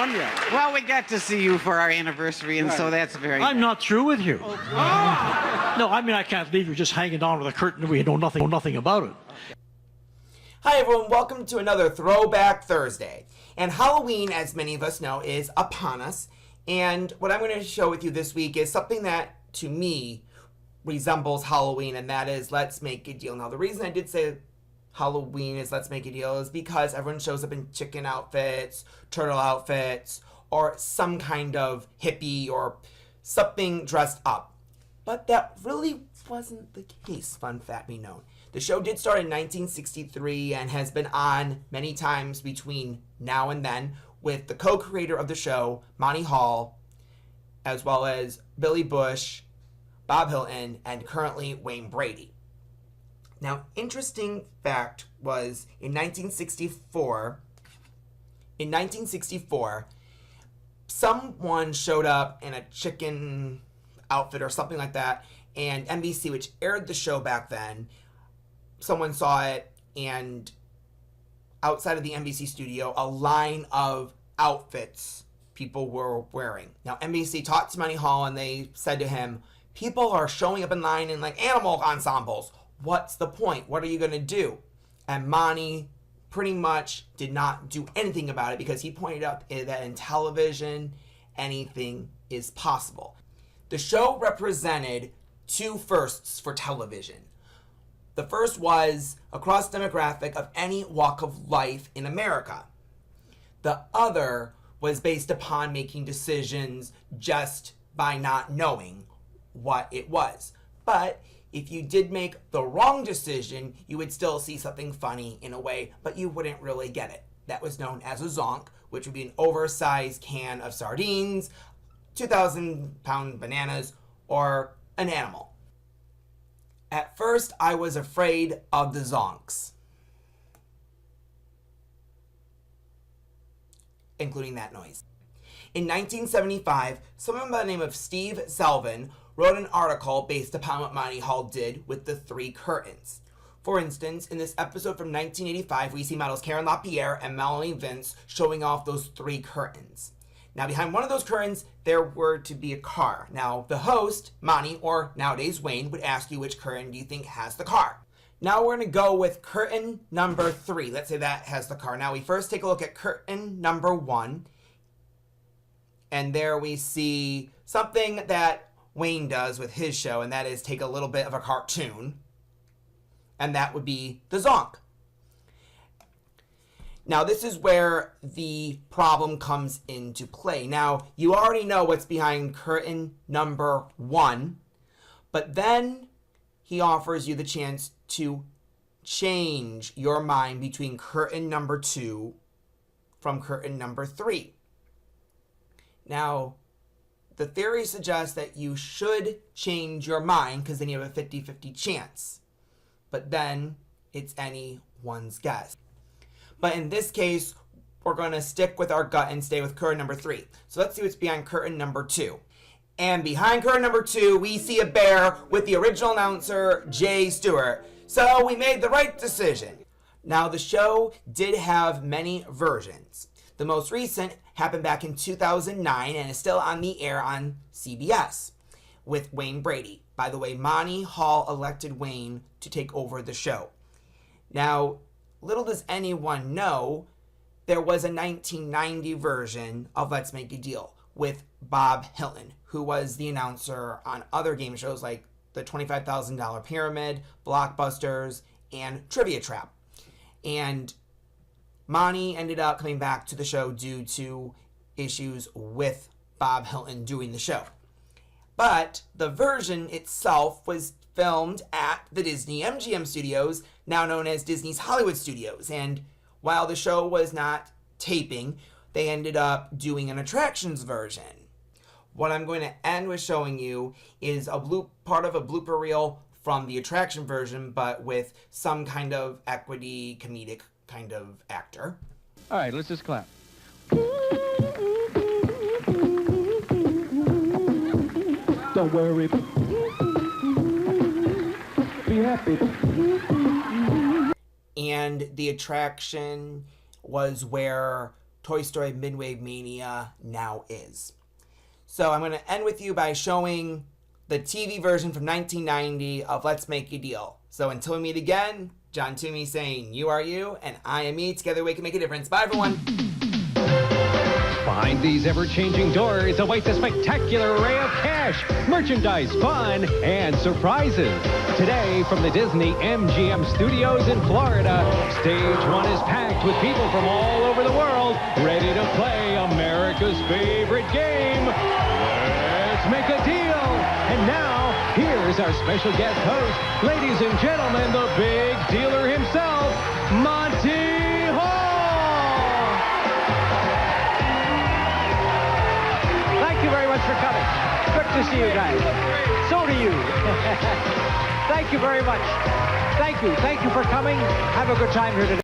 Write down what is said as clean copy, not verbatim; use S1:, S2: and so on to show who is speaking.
S1: done yet.
S2: Well, we got to see you for our anniversary, and so that's very
S1: I'm
S2: nice.
S1: not through with you.
S2: Oh.
S1: No, I mean, I can't leave you just hanging down with a curtain and we know nothing about it.
S3: Hi everyone, welcome to another Throwback Thursday. And Halloween, as many of us know, is upon us. And what I'm going to show with you this week is something that, to me, resembles Halloween, and that is Let's Make a Deal. Now, the reason I did say Halloween is Let's Make a Deal is because everyone shows up in chicken outfits, turtle outfits, or some kind of hippie or something dressed up. But that really wasn't the case, fun fact be known. The show did start in 1963 and has been on many times between now and then with the co-creator of the show, Monty Hall, as well as Billy Bush, Bob Hilton, and currently Wayne Brady. Now, interesting fact was in 1964, someone showed up in a chicken outfit or something like that, and NBC, which aired the show back then, someone saw it, and outside of the NBC studio, a line of outfits people were wearing. Now, NBC talked to Monty Hall, and they said to him, people are showing up in line in like animal ensembles. What's the point? What are you going to do? And Monty pretty much did not do anything about it because he pointed out that in television, anything is possible. The show represented two firsts for television. The first was a cross-demographic of any walk of life in America. The other was based upon making decisions just by not knowing what it was. But if you did make the wrong decision, you would still see something funny in a way, but you wouldn't really get it. That was known as a zonk, which would be an oversized can of sardines, 2,000-pound bananas, or an animal. At first, I was afraid of the zonks, including that noise. In 1975, someone by the name of Steve Selvin wrote an article based upon what Monty Hall did with the three curtains. For instance, in this episode from 1985, we see models Karen LaPierre and Melanie Vince showing off those three curtains. Now, behind one of those curtains, there were to be a car. Now, the host, Monty, or nowadays Wayne, would ask you which curtain do you think has the car. Now we're going to go with curtain number 3. Let's say that has the car. Now we first take a look at curtain number 1. And there we see something that Wayne does with his show, and that is take a little bit of a cartoon. And that would be the zonk. Now, this is where the problem comes into play. Now, you already know what's behind curtain number 1, but then he offers you the chance to change your mind between curtain number 2 from curtain number 3. Now, the theory suggests that you should change your mind because then you have a 50-50 chance. But then it's anyone's guess. But in this case, we're going to stick with our gut and stay with curtain number 3. So let's see what's behind curtain number 2. And behind curtain number 2, we see a bear with the original announcer, Jay Stewart. So we made the right decision. Now, the show did have many versions. The most recent happened back in 2009 and is still on the air on CBS with Wayne Brady. By the way, Monty Hall elected Wayne to take over the show. Now, little does anyone know, there was a 1990 version of Let's Make a Deal with Bob Hilton, who was the announcer on other game shows like the $25,000 Pyramid, Blockbusters, and Trivia Trap. And Monty ended up coming back to the show due to issues with Bob Hilton doing the show. But the version itself was filmed at the Disney MGM Studios, now known as Disney's Hollywood Studios. And while the show was not taping, they ended up doing an attractions version. What I'm going to end with showing you is part of a blooper reel from the attraction version, but with some kind of equity, comedic kind of actor.
S4: All right, let's just clap. Don't worry. Be happy.
S3: And the attraction was where Toy Story Midway Mania now is. So I'm going to end with you by showing the TV version from 1990 of Let's Make a Deal. So until we meet again, John Toomey saying, you are you, and I am me. Together we can make a difference. Bye, everyone.
S5: Behind these ever-changing doors awaits a spectacular array of cash, merchandise, fun, and surprises. Today, from the Disney MGM Studios in Florida, Stage 1 is packed with people from all over the world ready to play America's favorite game, Let's Make a Deal. And now, here's our special guest host, ladies and gentlemen, the big dealer himself, Monty Hall.
S6: Thank you very much for coming. Good to see you guys. So do you. Thank you very much. Thank you. Thank you for coming. Have a good time here today.